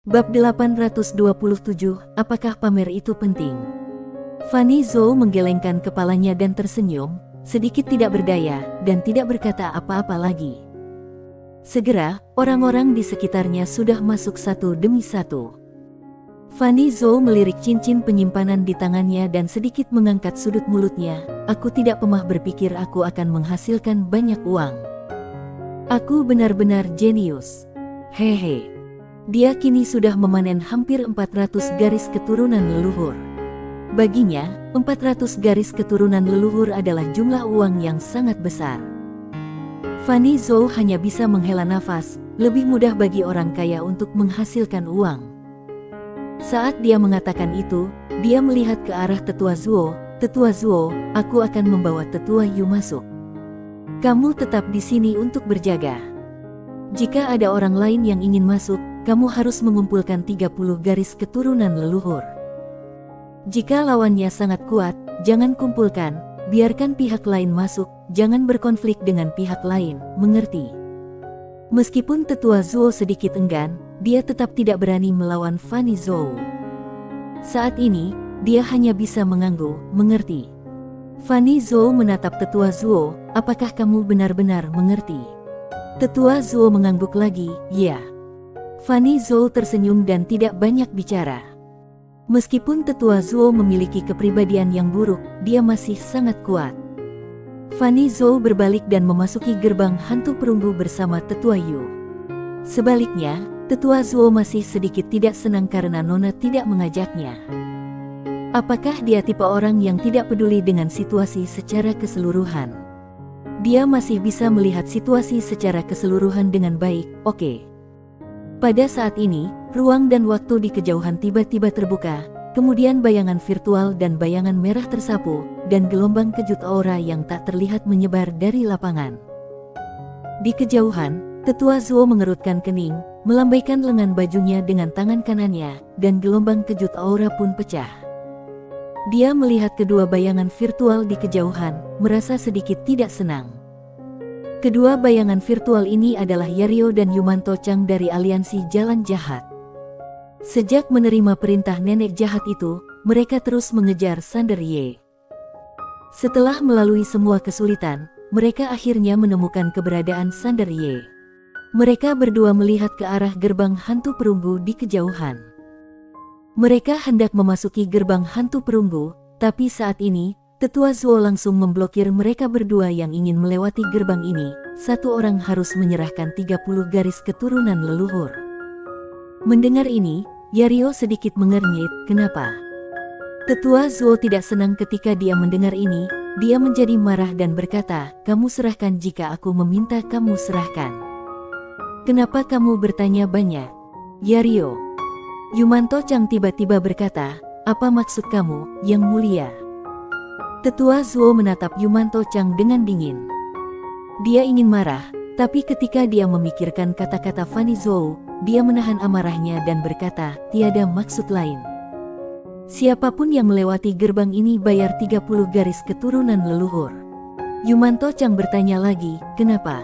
Bab 827, apakah pamer itu penting? Fanny Zhou menggelengkan kepalanya dan tersenyum, sedikit tidak berdaya, dan tidak berkata apa-apa lagi. Segera, orang-orang di sekitarnya sudah masuk satu demi satu. Fanny Zhou melirik cincin penyimpanan di tangannya dan sedikit mengangkat sudut mulutnya. Aku tidak pernah berpikir aku akan menghasilkan banyak uang. Aku benar-benar jenius. Hehe. Dia kini sudah memanen hampir 400 garis keturunan leluhur. Baginya, 400 garis keturunan leluhur adalah jumlah uang yang sangat besar. Fanny Zhou hanya bisa menghela nafas, lebih mudah bagi orang kaya untuk menghasilkan uang. Saat dia mengatakan itu, dia melihat ke arah Tetua Zhuo. Tetua Zhuo, aku akan membawa Tetua Yu masuk. Kamu tetap di sini untuk berjaga. Jika ada orang lain yang ingin masuk, kamu harus mengumpulkan 30 garis keturunan leluhur. Jika lawannya sangat kuat, jangan kumpulkan, biarkan pihak lain masuk, jangan berkonflik dengan pihak lain, mengerti? Meskipun Tetua Zhuo sedikit enggan, dia tetap tidak berani melawan Fanny Zhou. Saat ini, dia hanya bisa mengangguk, mengerti? Fanny Zhou menatap Tetua Zhuo, apakah kamu benar-benar mengerti? Tetua Zhuo mengangguk lagi, ya. Fanny Zhou tersenyum dan tidak banyak bicara. Meskipun Tetua Zhuo memiliki kepribadian yang buruk, dia masih sangat kuat. Fanny Zhou berbalik dan memasuki gerbang hantu perunggu bersama Tetua Yu. Sebaliknya, Tetua Zhuo masih sedikit tidak senang karena Nona tidak mengajaknya. Apakah dia tipe orang yang tidak peduli dengan situasi secara keseluruhan? Dia masih bisa melihat situasi secara keseluruhan dengan baik, oke. Pada saat ini, ruang dan waktu di kejauhan tiba-tiba terbuka, kemudian bayangan virtual dan bayangan merah tersapu, dan gelombang kejut aura yang tak terlihat menyebar dari lapangan. Di kejauhan, Tetua Zhuo mengerutkan kening, melambaikan lengan bajunya dengan tangan kanannya, dan gelombang kejut aura pun pecah. Dia melihat kedua bayangan virtual di kejauhan, merasa sedikit tidak senang. Kedua bayangan virtual ini adalah Yario dan Yumanto Chang dari aliansi Jalan Jahat. Sejak menerima perintah nenek jahat itu, mereka terus mengejar Sander Ye. Setelah melalui semua kesulitan, mereka akhirnya menemukan keberadaan Sander Ye. Mereka berdua melihat ke arah gerbang hantu perunggu di kejauhan. Mereka hendak memasuki gerbang hantu perunggu, tapi saat ini, Tetua Zhuo langsung memblokir mereka berdua yang ingin melewati gerbang ini. Satu orang harus menyerahkan 30 garis keturunan leluhur. Mendengar ini, Yario sedikit mengernyit, kenapa? Tetua Zhuo tidak senang ketika dia mendengar ini, dia menjadi marah dan berkata, kamu serahkan jika aku meminta kamu serahkan. Kenapa kamu bertanya banyak? Yario. Yumanto Chang tiba-tiba berkata, apa maksud kamu, Yang Mulia? Tetua Zhuo menatap Yumanto Chang dengan dingin. Dia ingin marah, tapi ketika dia memikirkan kata-kata Fanny Zhou, dia menahan amarahnya dan berkata, tiada maksud lain. Siapapun yang melewati gerbang ini bayar 30 garis keturunan leluhur. Yumanto Chang bertanya lagi, kenapa?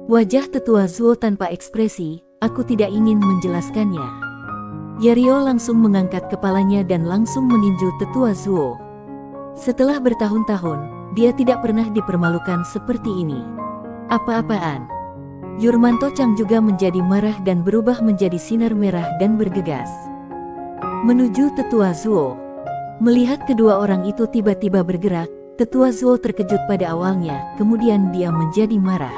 Wajah Tetua Zhuo tanpa ekspresi, aku tidak ingin menjelaskannya. Yario langsung mengangkat kepalanya dan langsung meninju Tetua Zhuo. Setelah bertahun-tahun, dia tidak pernah dipermalukan seperti ini. Apa-apaan? Yumanto Chang juga menjadi marah dan berubah menjadi sinar merah dan bergegas menuju Tetua Zhuo. Melihat kedua orang itu tiba-tiba bergerak, Tetua Zhuo terkejut pada awalnya, kemudian dia menjadi marah.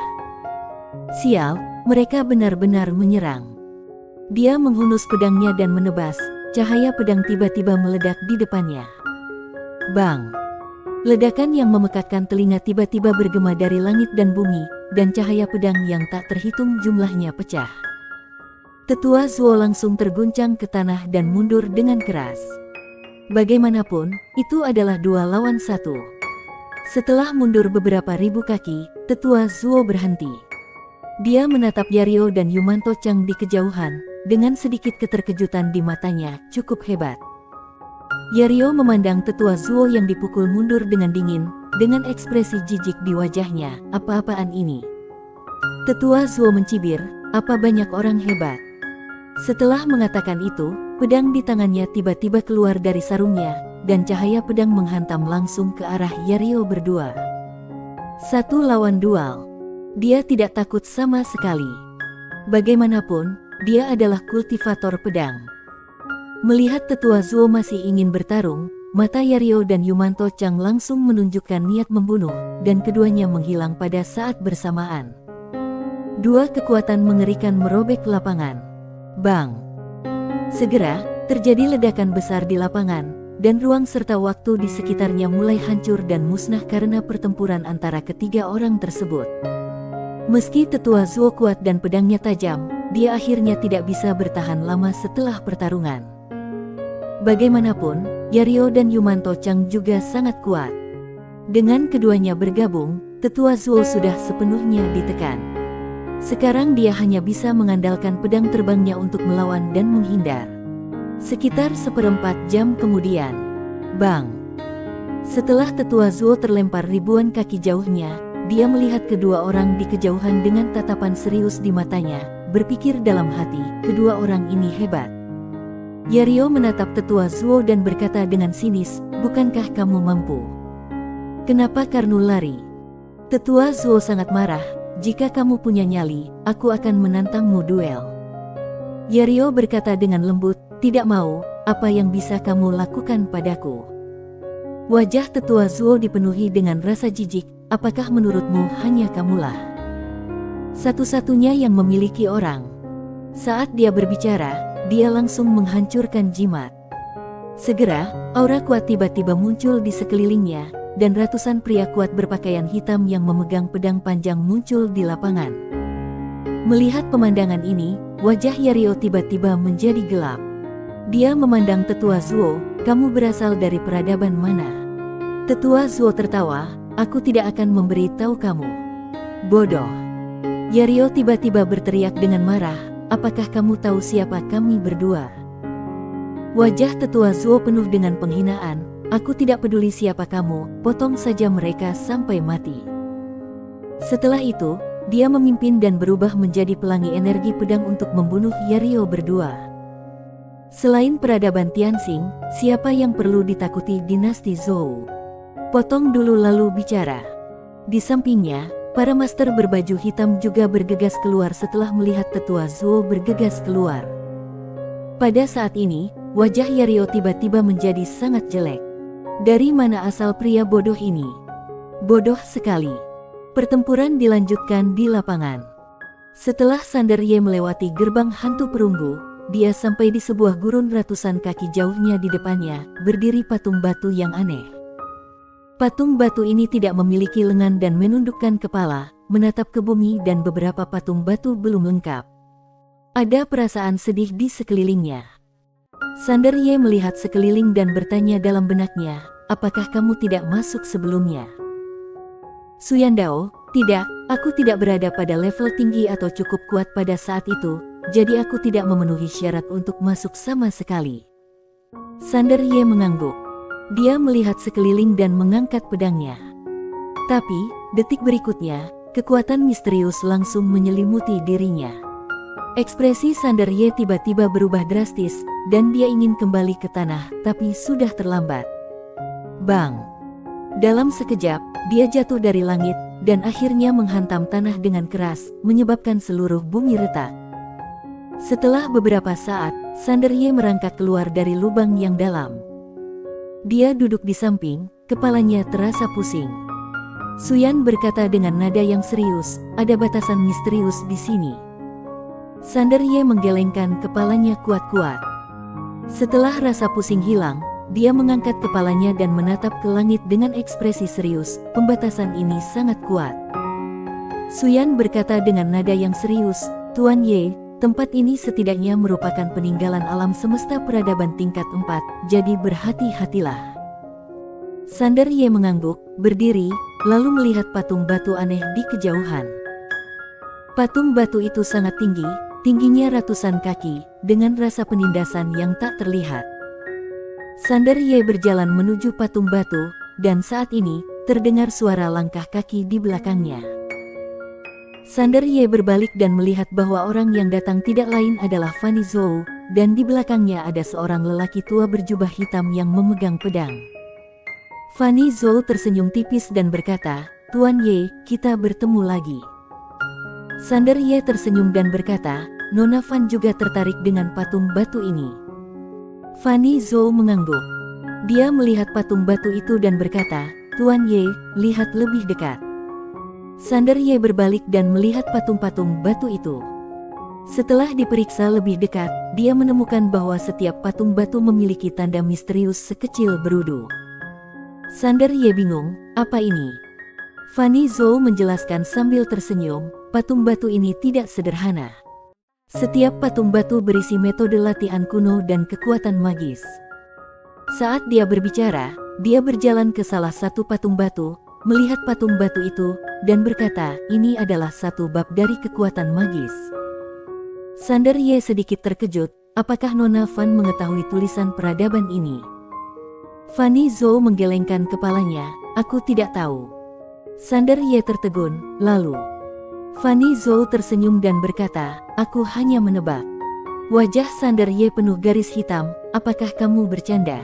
Sial, mereka benar-benar menyerang. Dia menghunus pedangnya dan menebas, cahaya pedang tiba-tiba meledak di depannya. Bang! Ledakan yang memekakkan telinga tiba-tiba bergema dari langit dan bumi, dan cahaya pedang yang tak terhitung jumlahnya pecah. Tetua Zhuo langsung terguncang ke tanah dan mundur dengan keras. Bagaimanapun, itu adalah 2 lawan 1. Setelah mundur beberapa ribu kaki, Tetua Zhuo berhenti. Dia menatap Yario dan Yumanto Chang di kejauhan, dengan sedikit keterkejutan di matanya, cukup hebat. Yario memandang Tetua Zhuo yang dipukul mundur dengan dingin, dengan ekspresi jijik di wajahnya, apa-apaan ini? Tetua Zhuo mencibir, apa banyak orang hebat? Setelah mengatakan itu, pedang di tangannya tiba-tiba keluar dari sarungnya, dan cahaya pedang menghantam langsung ke arah Yario berdua. 1 lawan 2. Dia tidak takut sama sekali. Bagaimanapun, dia adalah kultivator pedang. Melihat tetua Zuo masih ingin bertarung, mata Yario dan Yumanto Chang langsung menunjukkan niat membunuh, dan keduanya menghilang pada saat bersamaan. Dua kekuatan mengerikan merobek lapangan. Bang! Segera, terjadi ledakan besar di lapangan, dan ruang serta waktu di sekitarnya mulai hancur dan musnah karena pertempuran antara ketiga orang tersebut. Meski tetua Zuo kuat dan pedangnya tajam, dia akhirnya tidak bisa bertahan lama setelah pertarungan. Bagaimanapun, Yario dan Yumanto Chang juga sangat kuat. Dengan keduanya bergabung, tetua Zuo sudah sepenuhnya ditekan. Sekarang dia hanya bisa mengandalkan pedang terbangnya untuk melawan dan menghindar. Sekitar 1/4 jam kemudian, bang! Setelah tetua Zuo terlempar ribuan kaki jauhnya, dia melihat kedua orang di kejauhan dengan tatapan serius di matanya, berpikir dalam hati, kedua orang ini hebat. Yario menatap tetua Zuo dan berkata dengan sinis, bukankah kamu mampu? Kenapa kamu lari? Tetua Zuo sangat marah. Jika kamu punya nyali, aku akan menantangmu duel. Yario berkata dengan lembut, tidak mau, apa yang bisa kamu lakukan padaku? Wajah tetua Zuo dipenuhi dengan rasa jijik, apakah menurutmu hanya kamulah satu-satunya yang memiliki orang? Saat dia berbicara, dia langsung menghancurkan jimat. Segera, aura kuat tiba-tiba muncul di sekelilingnya, dan ratusan pria kuat berpakaian hitam yang memegang pedang panjang muncul di lapangan. Melihat pemandangan ini, wajah Yario tiba-tiba menjadi gelap. Dia memandang tetua Zuo, kamu berasal dari peradaban mana? Tetua Zuo tertawa, aku tidak akan memberi tahu kamu. Bodoh. Yario tiba-tiba berteriak dengan marah, apakah kamu tahu siapa kami berdua? Wajah tetua Zuo penuh dengan penghinaan. Aku tidak peduli siapa kamu, potong saja mereka sampai mati. Setelah itu, dia memimpin dan berubah menjadi pelangi energi pedang untuk membunuh Yario berdua. Selain peradaban Tianxing, siapa yang perlu ditakuti dinasti Zhou? Potong dulu lalu bicara. Di sampingnya, para master berbaju hitam juga bergegas keluar setelah melihat tetua Zhou bergegas keluar. Pada saat ini, wajah Yario tiba-tiba menjadi sangat jelek. Dari mana asal pria bodoh ini? Bodoh sekali. Pertempuran dilanjutkan di lapangan. Setelah Sander Ye melewati gerbang hantu perunggu, dia sampai di sebuah gurun ratusan kaki jauhnya di depannya, berdiri patung batu yang aneh. Patung batu ini tidak memiliki lengan dan menundukkan kepala, menatap ke bumi dan beberapa patung batu belum lengkap. Ada perasaan sedih di sekelilingnya. Sander Ye melihat sekeliling dan bertanya dalam benaknya, apakah kamu tidak masuk sebelumnya? Suyandao, tidak, aku tidak berada pada level tinggi atau cukup kuat pada saat itu, jadi aku tidak memenuhi syarat untuk masuk sama sekali. Sander Ye mengangguk. Dia melihat sekeliling dan mengangkat pedangnya. Tapi, detik berikutnya, kekuatan misterius langsung menyelimuti dirinya. Ekspresi Sander Ye tiba-tiba berubah drastis, dan dia ingin kembali ke tanah, tapi sudah terlambat. Bang! Dalam sekejap, dia jatuh dari langit, dan akhirnya menghantam tanah dengan keras, menyebabkan seluruh bumi retak. Setelah beberapa saat, Sander Ye merangkak keluar dari lubang yang dalam. Dia duduk di samping, kepalanya terasa pusing. Suyan berkata dengan nada yang serius, ada batasan misterius di sini. Sander Ye menggelengkan kepalanya kuat-kuat. Setelah rasa pusing hilang, dia mengangkat kepalanya dan menatap ke langit dengan ekspresi serius, pembatasan ini sangat kuat. Suyan berkata dengan nada yang serius, Tuan Ye, tempat ini setidaknya merupakan peninggalan alam semesta peradaban tingkat 4, jadi berhati-hatilah. Sander Ye mengangguk, berdiri, lalu melihat patung batu aneh di kejauhan. Patung batu itu sangat tinggi, tingginya ratusan kaki, dengan rasa penindasan yang tak terlihat. Sander Ye berjalan menuju patung batu, dan saat ini, terdengar suara langkah kaki di belakangnya. Sander Ye berbalik dan melihat bahwa orang yang datang tidak lain adalah Fanny Zhou, dan di belakangnya ada seorang lelaki tua berjubah hitam yang memegang pedang. Fanny Zhou tersenyum tipis dan berkata, "Tuan Ye, kita bertemu lagi." Sander Ye tersenyum dan berkata, "Nona Fan juga tertarik dengan patung batu ini." Fanny Zhou mengangguk. Dia melihat patung batu itu dan berkata, "Tuan Ye, lihat lebih dekat." Sander Ye berbalik dan melihat patung-patung batu itu. Setelah diperiksa lebih dekat, dia menemukan bahwa setiap patung batu memiliki tanda misterius sekecil berudu. Sander Ye bingung, apa ini? Fanny Zhou menjelaskan sambil tersenyum, patung batu ini tidak sederhana. Setiap patung batu berisi metode latihan kuno dan kekuatan magis. Saat dia berbicara, dia berjalan ke salah satu patung batu, melihat patung batu itu, dan berkata, "Ini adalah satu bab dari kekuatan magis." Sander Ye sedikit terkejut, apakah Nona Fan mengetahui tulisan peradaban ini? Fanny Zhou menggelengkan kepalanya, "Aku tidak tahu." Sander Ye tertegun, lalu Fanny Zhou tersenyum dan berkata, "Aku hanya menebak." Wajah Sander Ye penuh garis hitam, "Apakah kamu bercanda?"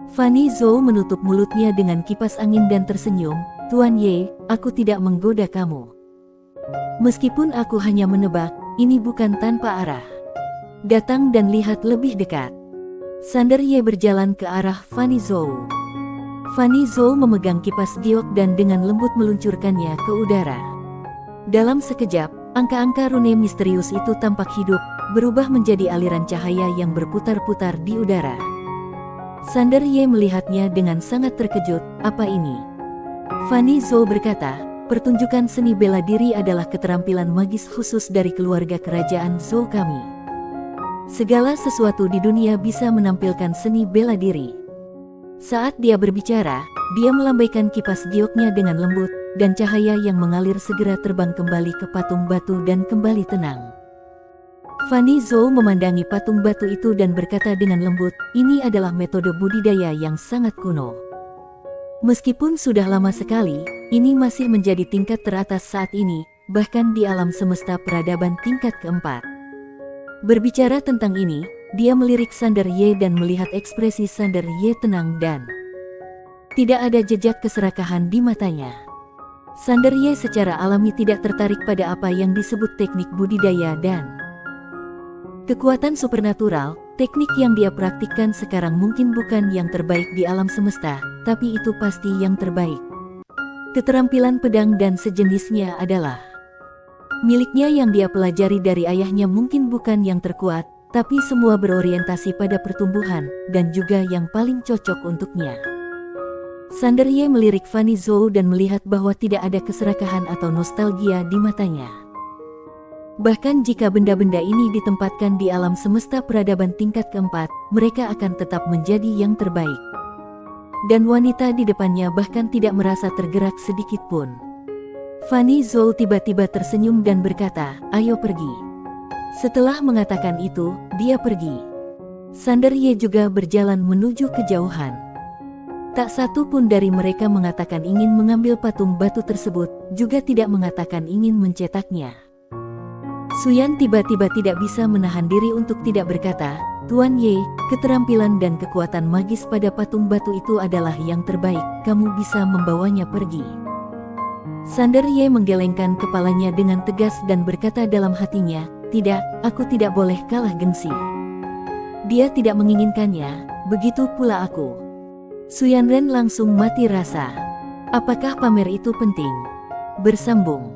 Fanny Zhou menutup mulutnya dengan kipas angin dan tersenyum, "Tuan Ye, aku tidak menggoda kamu. Meskipun aku hanya menebak, ini bukan tanpa arah. Datang dan lihat lebih dekat." Sander Ye berjalan ke arah Fanny Zhou. Fanny Zhou memegang kipas giok dan dengan lembut meluncurkannya ke udara. Dalam sekejap, angka-angka rune misterius itu tampak hidup, berubah menjadi aliran cahaya yang berputar-putar di udara. Sander Ye melihatnya dengan sangat terkejut, "Apa ini?" Fanny Zhou berkata, "Pertunjukan seni bela diri adalah keterampilan magis khusus dari keluarga kerajaan Zhou kami. Segala sesuatu di dunia bisa menampilkan seni bela diri." Saat dia berbicara, dia melambaikan kipas gioknya dengan lembut, dan cahaya yang mengalir segera terbang kembali ke patung batu dan kembali tenang. Fanny Zhou memandangi patung batu itu dan berkata dengan lembut, "Ini adalah metode budidaya yang sangat kuno. Meskipun sudah lama sekali, ini masih menjadi tingkat teratas saat ini, bahkan di alam semesta peradaban tingkat keempat." Berbicara tentang ini, dia melirik Sander Ye dan melihat ekspresi Sander Ye tenang dan tidak ada jejak keserakahan di matanya. Sander Ye secara alami tidak tertarik pada apa yang disebut teknik budidaya dan kekuatan supernatural. Teknik yang dia praktikkan sekarang mungkin bukan yang terbaik di alam semesta, tapi itu pasti yang terbaik. Keterampilan pedang dan sejenisnya adalah miliknya yang dia pelajari dari ayahnya mungkin bukan yang terkuat, tapi semua berorientasi pada pertumbuhan, dan juga yang paling cocok untuknya. Sander Ye melirik Fanny Zhou dan melihat bahwa tidak ada keserakahan atau nostalgia di matanya. Bahkan jika benda-benda ini ditempatkan di alam semesta peradaban tingkat keempat, mereka akan tetap menjadi yang terbaik. Dan wanita di depannya bahkan tidak merasa tergerak sedikit pun. Fanny Zhou tiba-tiba tersenyum dan berkata, "Ayo pergi." Setelah mengatakan itu, dia pergi. Sander Ye juga berjalan menuju kejauhan. Tak satu pun dari mereka mengatakan ingin mengambil patung batu tersebut, juga tidak mengatakan ingin mencetaknya. Suyan tiba-tiba tidak bisa menahan diri untuk tidak berkata, "Tuan Ye, keterampilan dan kekuatan magis pada patung batu itu adalah yang terbaik, kamu bisa membawanya pergi." Sander Ye menggelengkan kepalanya dengan tegas dan berkata dalam hatinya, "Tidak, aku tidak boleh kalah gengsi." Dia tidak menginginkannya, begitu pula aku. Suyan Ren langsung mati rasa. Apakah pamer itu penting? Bersambung.